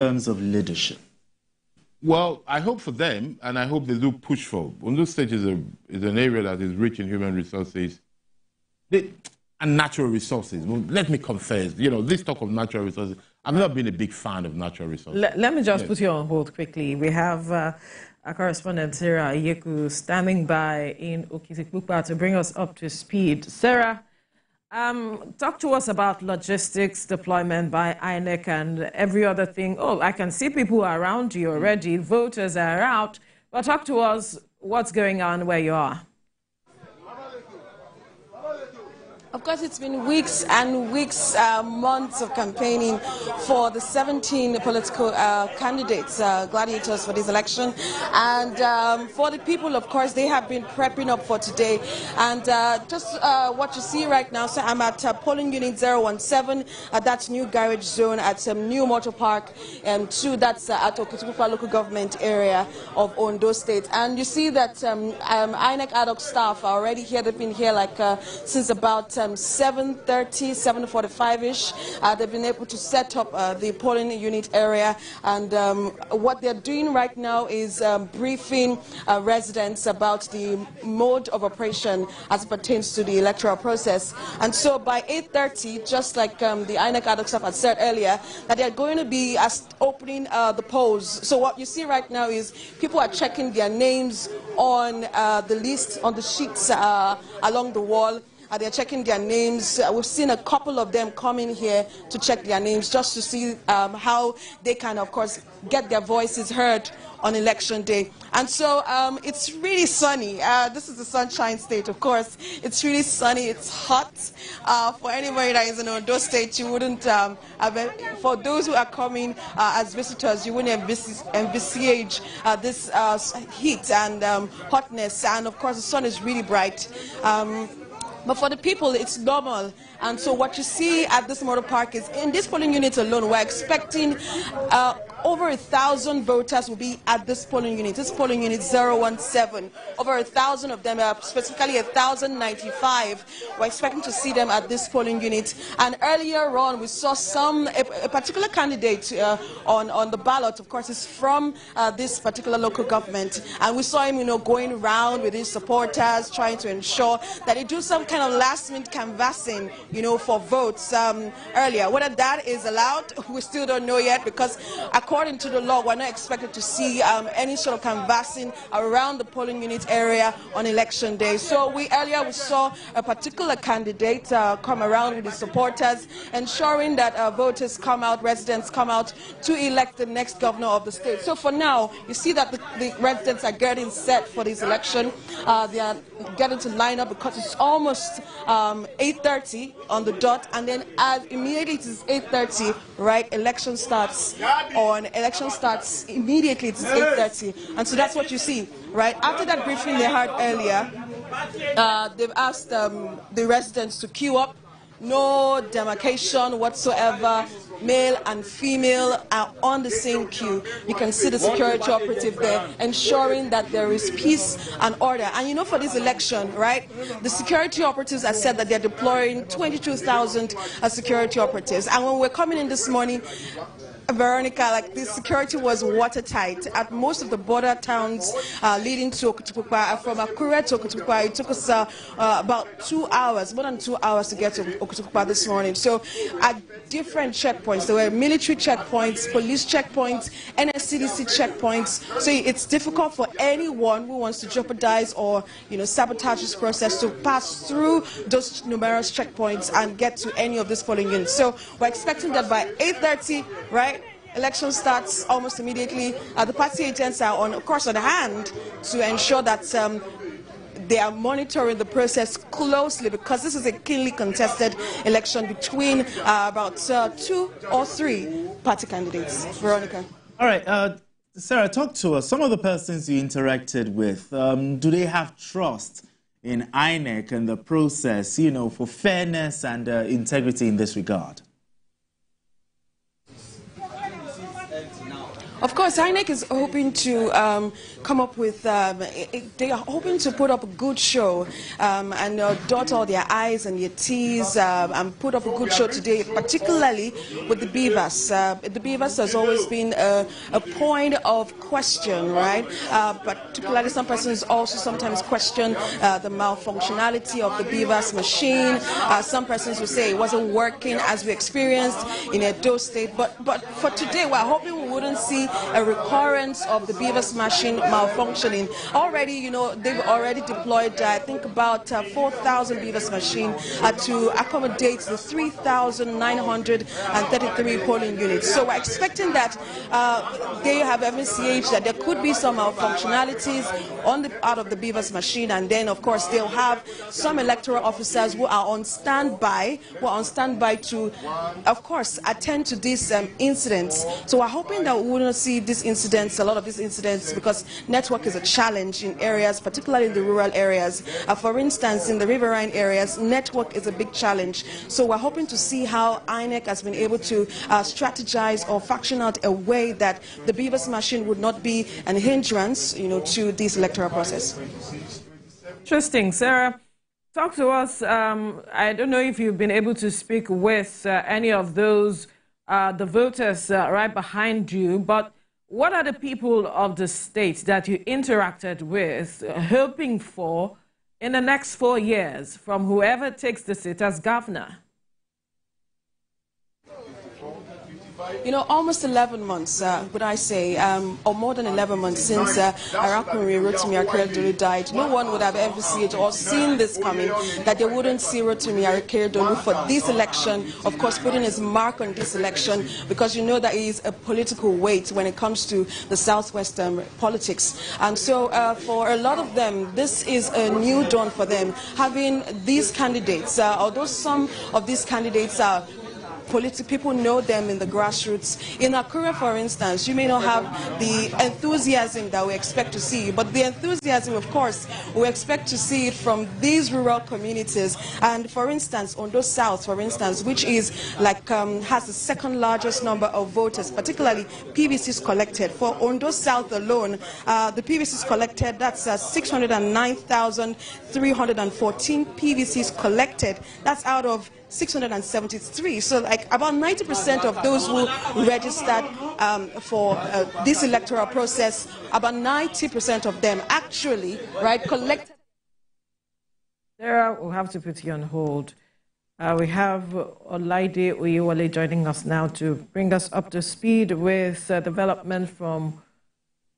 terms of leadership? Well, I hope for them, and I hope they do push for. Ondo State is an area that is rich in human resources and natural resources. Well, let me confess, this talk of natural resources, I've never been a big fan of natural resources. Let me just put you on hold quickly. We have our correspondent, Sarah Ayeku, standing by in Okitipupa to bring us up to speed. Sarah, talk to us about logistics, deployment by INEC and every other thing. Oh, I can see people around you already. Voters are out. But talk to us what's going on where you are. Of course, it's been weeks and weeks, months of campaigning for the 17 political candidates, gladiators for this election. And for the people, of course, they have been prepping up for today. And just what you see right now, so I'm at polling unit 017, that's new garage zone at New Motor Park, and 2, that's at Okitipupa local government area of Ondo State. And you see that INEC ad hoc staff are already here. They've been here since about 7:30, 7:45-ish. They've been able to set up the polling unit area, and what they're doing right now is briefing residents about the mode of operation as it pertains to the electoral process. And so by 8:30, just like the INEC ad hoc staff had said earlier, that they're going to be opening the polls. So what you see right now is people are checking their names on the list, on the sheets along the wall. They're checking their names. We've seen a couple of them coming here to check their names just to see how they can, of course, get their voices heard on election day. And so it's really sunny. This is the Sunshine State, of course. It's really sunny. It's hot. For anybody that is in Ondo State, you wouldn't, for those who are coming as visitors, you wouldn't envisage this heat and hotness. And of course, the sun is really bright. But for the people, it's normal. And so what you see at this motor park is, in this polling unit alone, we're expecting over 1,000 voters will be at this polling unit. This polling unit 017. Over 1,000 of them, specifically 1,095. We're expecting to see them at this polling unit. And earlier on, we saw a particular candidate on the ballot, of course, is from this particular local government. And we saw him, going around with his supporters, trying to ensure that they do some kind of last-minute canvassing, for votes earlier. Whether that is allowed, we still don't know yet, because according to the law, we're not expected to see any sort of canvassing around the polling unit area on election day. So earlier we saw a particular candidate come around with his supporters, ensuring that voters come out, residents come out to elect the next governor of the state. So for now, you see that the residents are getting set for this election. They are getting to line up because it's almost 8:30 on the dot, and then as immediately it is 8:30, right, election starts immediately. It's 8:30, and so that's what you see, right? After that briefing they had earlier, they've asked the residents to queue up. No demarcation whatsoever. Male and female are on the same queue. You can see the security operative there, ensuring that there is peace and order. And for this election, right, the security operatives have said that they're deploying 22,000 security operatives. And when we're coming in this morning, Veronica, the security was watertight at most of the border towns leading to Okitipupa. From Akure to Okitipupa, it took us about 2 hours, more than 2 hours to get to Okitipupa this morning. So at different checkpoints, there were military checkpoints, police checkpoints, NSCDC checkpoints. So it's difficult for anyone who wants to jeopardize or sabotage this process to pass through those numerous checkpoints and get to any of these polling units. So we're expecting that by 8:30, right, election starts almost immediately. The party agents are on hand to ensure that they are monitoring the process closely, because this is a keenly contested election between about 2 or 3 party candidates. Veronica. All right, Sarah, talk to us. Some of the persons you interacted with, do they have trust in INEC and the process, for fairness and integrity in this regard? Of course, INEC is hoping to come up with, they are hoping to put up a good show and dot all their I's and their T's and put up a good show today, particularly with the beavers. The beavers has always been a point of question, right? Particularly some persons also sometimes question the malfunctionality of the beavers machine. Some persons will say it wasn't working as we experienced in Edo State. But for today, we're hoping we wouldn't see a recurrence of the beavers machine malfunctioning. Already, you know, they've already deployed, I think, about 4,000 beavers machine to accommodate the 3,933 polling units. So we're expecting that they have MCH that there could be some malfunctionalities out of the beavers machine, and then, of course, they'll have some electoral officers who are on standby, to, of course, attend to these incidents. So we're hoping that we wouldn't see these incidents, a lot of these incidents, because network is a challenge in areas, particularly in the rural areas. For instance, in the riverine areas, network is a big challenge. So we're hoping to see how INEC has been able to strategize or faction out a way that the beavers machine would not be an hindrance, you know, to this electoral process. Interesting. Sarah, talk to us. I don't know if you've been able to speak with any of those the voters right behind you, but what are the people of the state that you interacted with hoping for in the next 4 years from whoever takes the seat as governor? You know, almost 11 months, would I say, or more than 11 months since Arakuri Rotimi Akeredolu died. No one would have ever seen it or seen this coming, that they wouldn't see Rotimi Akeredolu for this election, of course, putting his mark on this election, because you know that he is a political weight when it comes to the southwestern politics. And so for a lot of them, this is a new dawn for them, having these candidates, although some of these candidates are people know them in the grassroots. In Akure, for instance, you may not have the enthusiasm that we expect to see, but the enthusiasm, of course, we expect to see it from these rural communities. And for instance, Ondo South, for instance, which is like has the second largest number of voters, particularly PVCs collected. For Ondo South alone, the PVCs collected, that's 609,314 PVCs collected. That's out of 673. So like about 90% of those who registered for this electoral process, about 90% of them actually, right, collected. Sarah, we'll have to put you on hold. We have Olaide Oyewale joining us now to bring us up to speed with development from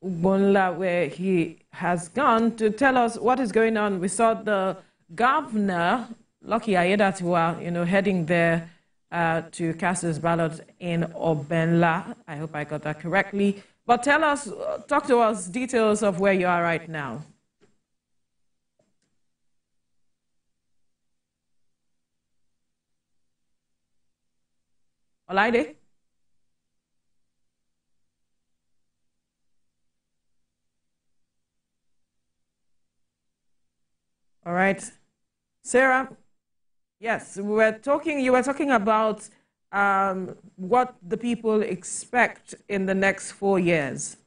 Ugbonla, where he has gone to tell us what is going on. We saw the governor, Lucky Ayedatiwa, you know, heading there to cast his ballot in Obenla. I hope I got that correctly. But tell us, talk to us details of where you are right now. Olaide? All right. Sarah? Yes, you were talking about what the people expect in the next 4 years.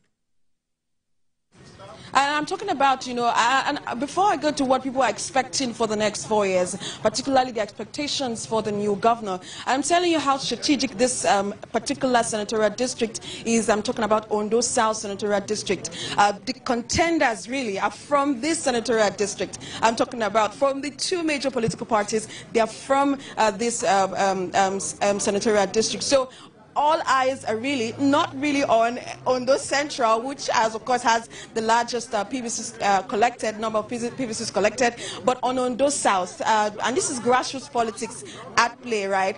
And I'm talking about, you know, and before I go to what people are expecting for the next 4 years, particularly the expectations for the new governor, I'm telling you how strategic this particular senatorial district is. I'm talking about Ondo South senatorial district. The contenders really are from this senatorial district. I'm talking about from the two major political parties. They are from this senatorial district. So all eyes are really not really on Ondo Central, which of course has the largest PVCs collected, number of PVCs collected, but on Ondo South, and this is grassroots politics at play, right?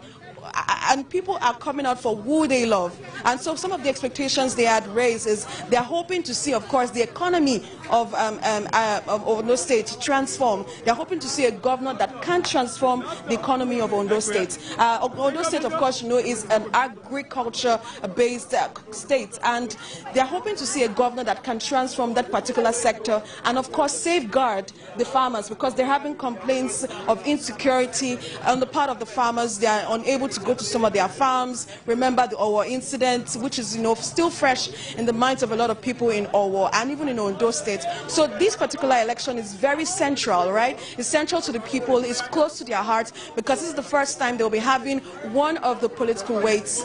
And people are coming out for who they love. And so some of the expectations they had raised is they're hoping to see, of course, the economy of Ondo State transform. They're hoping to see a governor that can transform the economy of Ondo State. Ondo State, of course, you know, is an agriculture-based state. And they're hoping to see a governor that can transform that particular sector and, of course, safeguard the farmers, because they're having complaints of insecurity on the part of the farmers. They are unable to go to some of their farms, remember the Owo incident, which is, still fresh in the minds of a lot of people in Owo and even in Ondo State. So this particular election is very central, right? It's central to the people, it's close to their hearts, because this is the first time they'll be having one of the political weights,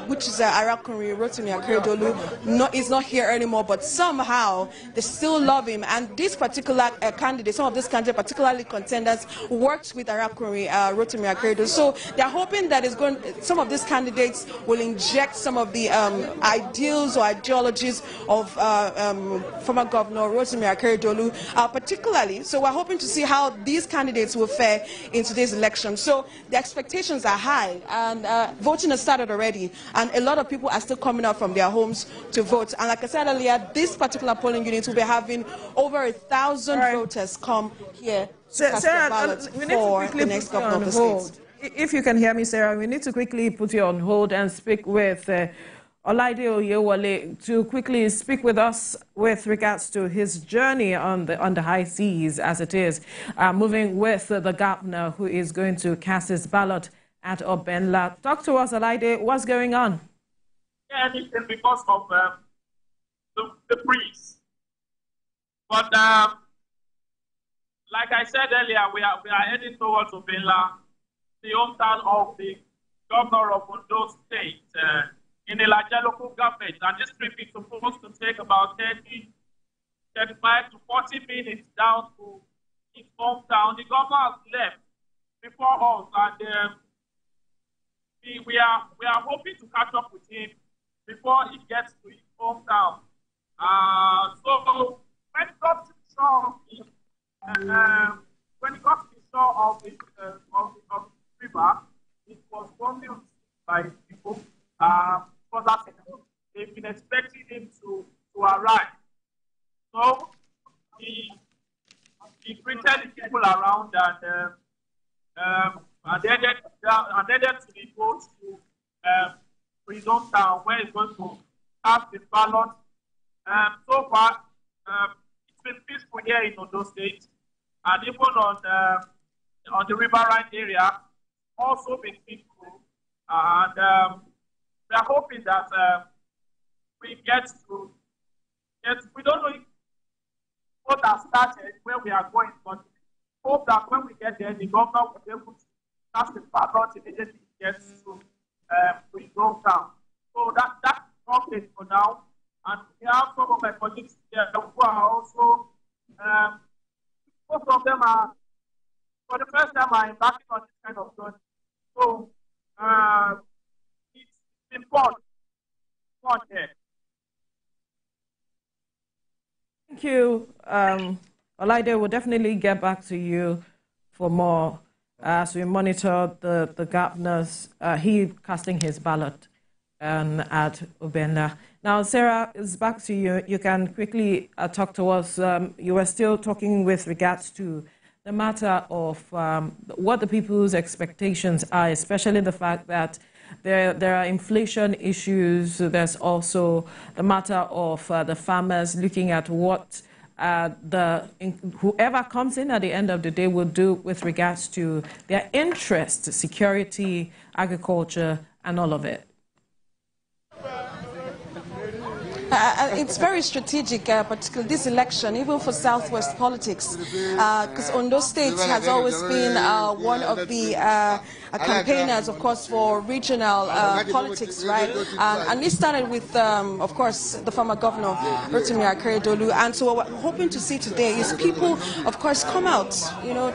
which is Arakunrin Rotimi Akeredolu, is not here anymore, but somehow they still love him. And this particular candidate, some of these candidates, particularly contenders, worked with Arakunrin Rotimi Akeredolu. So they're hoping that some of these candidates will inject some of the ideals or ideologies of former Governor Rotimi Akeredolu, particularly. So we're hoping to see how these candidates will fare in today's election. So the expectations are high, and voting has started already, and a lot of people are still coming out from their homes to vote. And like I said earlier, this particular polling unit will be having over 1,000 voters come here to cast their ballots for the next governor of the state. If you can hear me, Sarah, we need to quickly put you on hold and speak with Olaide Oyewole to quickly speak with us with regards to his journey on the high seas, as it is, moving with the governor who is going to cast his ballot at Obenla. Talk to us, Olaide. What's going on? Yeah, it's because of the breeze. But like I said earlier, we are heading towards Obenla, the hometown of the governor of Ondo State, in the larger local government. And this trip is supposed to take about 35 to 40 minutes down to his hometown. The governor has left before us, and we are hoping to catch up with him before he gets to his hometown. So when it got to the shore, of the river, it was warmly by people. Because they've been expecting him to arrive. So he greeted the people around and headed to the boat to his hometown, where he's going to cast his ballot. So far, it's been peaceful here in Ondo State, and even on the riverine area, also been peaceful. And we are hoping that we get to we don't know what has started, where we are going, but hope that when we get there, the governor will be able to cast the ballot immediately he gets to his hometown. So that's okay for now. And we have some of my colleagues here who are also, most of them are, for the first time, are embarking on this kind of journey. So it's important. Here. Thank you. Olaide, will definitely get back to you for more as we monitor the governor's, he casting his ballot at Obenla. Now, Sarah, it's back to you. You can quickly talk to us. You were still talking with regards to the matter of what the people's expectations are, especially the fact that there are inflation issues. There's also the matter of the farmers looking at what whoever comes in at the end of the day will do with regards to their interests, security, agriculture, and all of it. It's very strategic, particularly this election, even for Southwest politics, because Ondo State has always been one of the campaigners, of course, for regional politics, right? And it started with, of course, the former governor, Rotimi Akeredolu. And so what we're hoping to see today is people, of course, come out,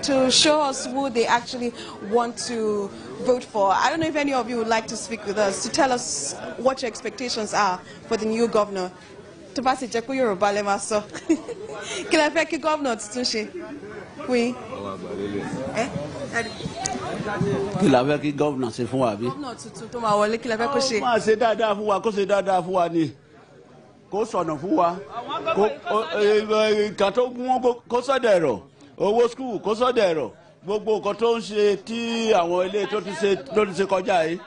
to show us who they actually want to vote for. I don't know if any of you would like to speak with us to tell us what your expectations are for the new governor. To pass it, Jeku Yoruba le maso. Kí lẹ fẹ́ kí governor tuntun ṣe? Oui. Kí la fẹ́ kí governor ṣe fún wa bí? Governor tuntun tó máa wọlé, kí lẹ fẹ́ kó ṣe? Ó máa ṣe dáadáa fún wa, kó ṣe dáadáa fún wa ni. Kó ṣọ̀nà fún wa. Kó tó gún kó sọ́dọ̀ ẹ̀rọ. Owó school kó sọ́dọ̀ ẹ̀rọ. Gbogbo nǹkan tó ń ṣe tí àwọn ilé tó ti ṣe kọjá yìí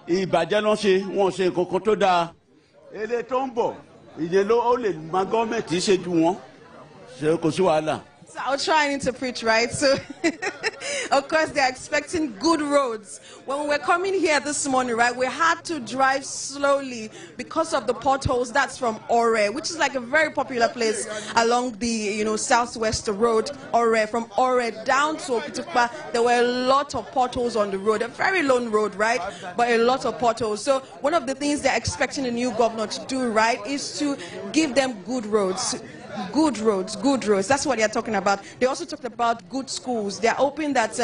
ìbàjẹ́ náà ṣe wọ́n ṣe nǹkan kan tó dáa ilé tó ń bọ̀ ìyẹn ló ó lè máa gọ́ọ̀mẹ̀ntì ṣe ju wọn ṣe kò sí wàhálà. So I'll try and interpret, right? So Of course, they're expecting good roads. When we were coming here this morning, right, we had to drive slowly because of the potholes. That's from Ore, which is like a very popular place along the, southwest road, Ore. From Ore down to Okitipupa, there were a lot of potholes on the road. A very long road, right, but a lot of potholes. So one of the things they're expecting the new governor to do, right, is to give them good roads. Good roads. That's what they're talking about. They also talked about good schools. They're hoping that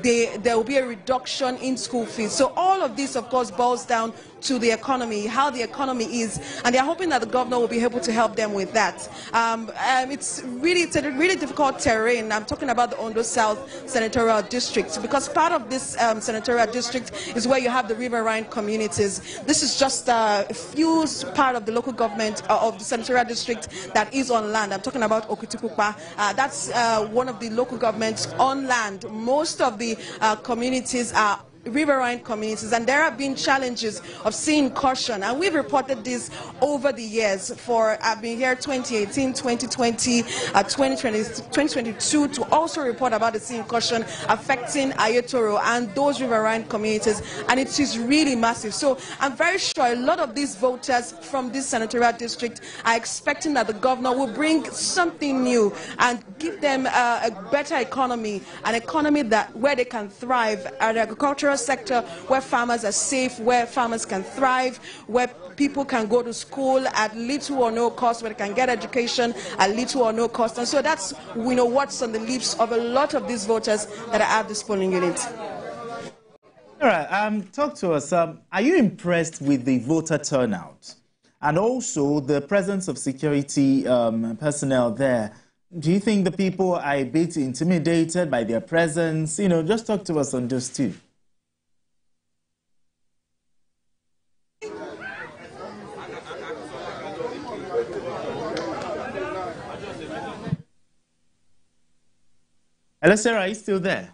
there will be a reduction in school fees. So all of this, of course, boils down to the economy, how the economy is, and they're hoping that the governor will be able to help them with that. It's a really difficult terrain. I'm talking about the Ondo South Senatorial District, because part of this senatorial district is where you have the riverine communities. This is just a few part of the local government of the senatorial district that is on land. I'm talking about Okitipupa. That's one of the local governments on land. Most of the communities are riverine communities, and there have been challenges of seeing caution, and we've reported this over the years. I've been here 2018, 2020, 2022 to also report about the seeing caution affecting Ayeku and those riverine communities, and it is really massive. So I'm very sure a lot of these voters from this senatorial district are expecting that the governor will bring something new and give them a better economy, an economy where they can thrive, an agricultural sector where farmers are safe, where farmers can thrive, where people can go to school at little or no cost, where they can get education at little or no cost. And so that's, what's on the lips of a lot of these voters that are at this polling unit. All right, talk to us. Are you impressed with the voter turnout and also the presence of security personnel there? Do you think the people are a bit intimidated by their presence? Just talk to us on those two. Hello, Sarah, are you still there?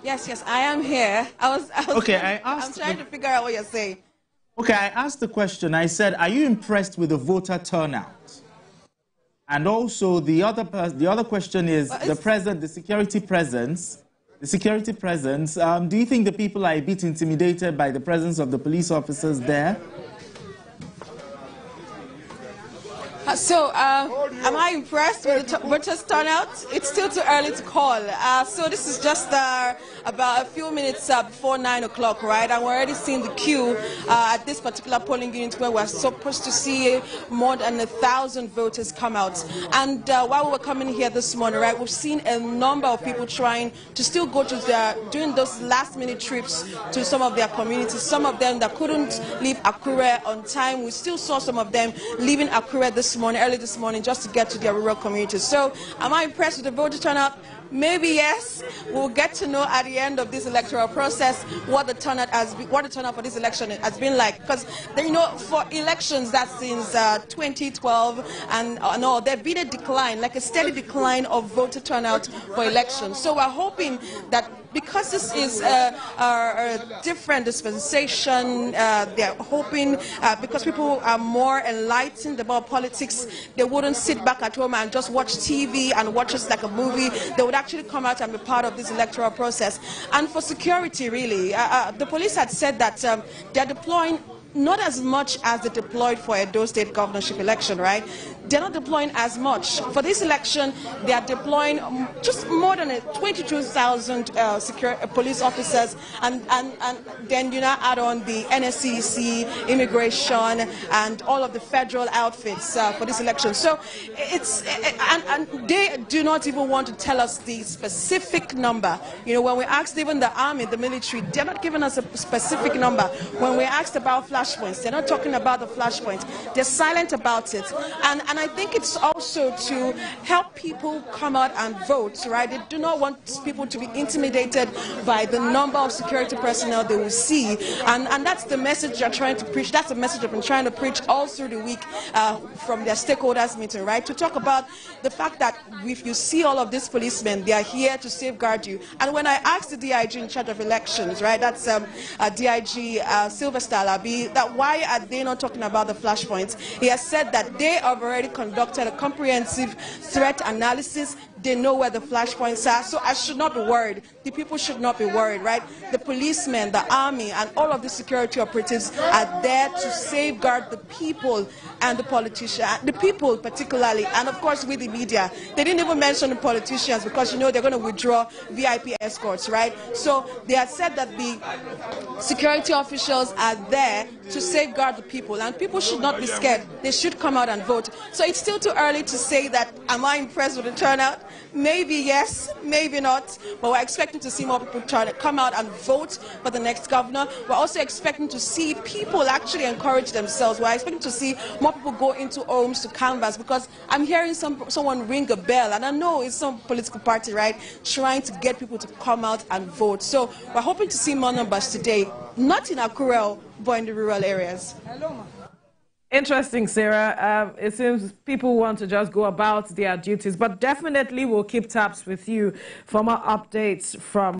Yes, I am here. I'm trying to figure out what you're saying. Okay, I asked the question. I said, are you impressed with the voter turnout? And also, the other question is the security presence. The security presence. Do you think the people are a bit intimidated by the presence of the police officers there? Am I impressed with the voters turnout? It's still too early to call. So this is just about a few minutes before 9 o'clock, right? And we're already seeing the queue at this particular polling unit where we're supposed to see more than 1,000 voters come out. And while we were coming here this morning, right, we've seen a number of people trying to still go to doing those last-minute trips to some of their communities. Some of them that couldn't leave Akure on time. We still saw some of them leaving Akure early this morning, just to get to their rural communities. So, am I impressed with the voter turnout? Maybe yes. We'll get to know at the end of this electoral process what the turnout for this election has been like. Because for elections that since 2012 and all, there's been a decline, like a steady decline of voter turnout for elections. So we're hoping that because this is a different dispensation, they're hoping because people are more enlightened about politics, they wouldn't sit back at home and just watch TV and watch us like a movie. They would actually come out and be part of this electoral process. And for security, really, the police had said that they're deploying not as much as they deployed for Edo State governorship election, right? They're not deploying as much. For this election, they are deploying just more than 22,000 police officers, and then add on the NSCC, immigration, and all of the federal outfits for this election. So and they do not even want to tell us the specific number. When we asked even the army, the military, they're not giving us a specific number. When we asked about flashpoints, they're not talking about the flashpoints. They're silent about it. And I think it's also to help people come out and vote, right? They do not want people to be intimidated by the number of security personnel they will see. And that's the message they're trying to preach. That's the message they've been trying to preach all through the week from their stakeholders meeting, right? To talk about the fact that if you see all of these policemen, they are here to safeguard you. And when I asked the DIG in charge of elections, right, that's DIG Sylvester Alabi, that why are they not talking about the flashpoints? He has said that they have already conducted a comprehensive threat analysis. They know where the flashpoints are, so I should not be worried. The people should not be worried, right? The policemen, the army, and all of the security operatives are there to safeguard the people and the politicians, the people particularly, and of course with the media. They didn't even mention the politicians because, you know, they're going to withdraw VIP escorts, right? So they have said that the security officials are there to safeguard the people, and people should not be scared. They should come out and vote. So it's still too early to say that, am I impressed with the turnout? Maybe yes, maybe not, but we're expecting to see more people trying to come out and vote for the next governor. We're also expecting to see people actually encourage themselves. We're expecting to see more people go into homes to canvass, because I'm hearing someone ring a bell, and I know it's some political party, right, trying to get people to come out and vote. So we're hoping to see more numbers today, not in Akure, but in the rural areas. Interesting, Sarah. It seems people want to just go about their duties, but definitely we'll keep tabs with you for more updates from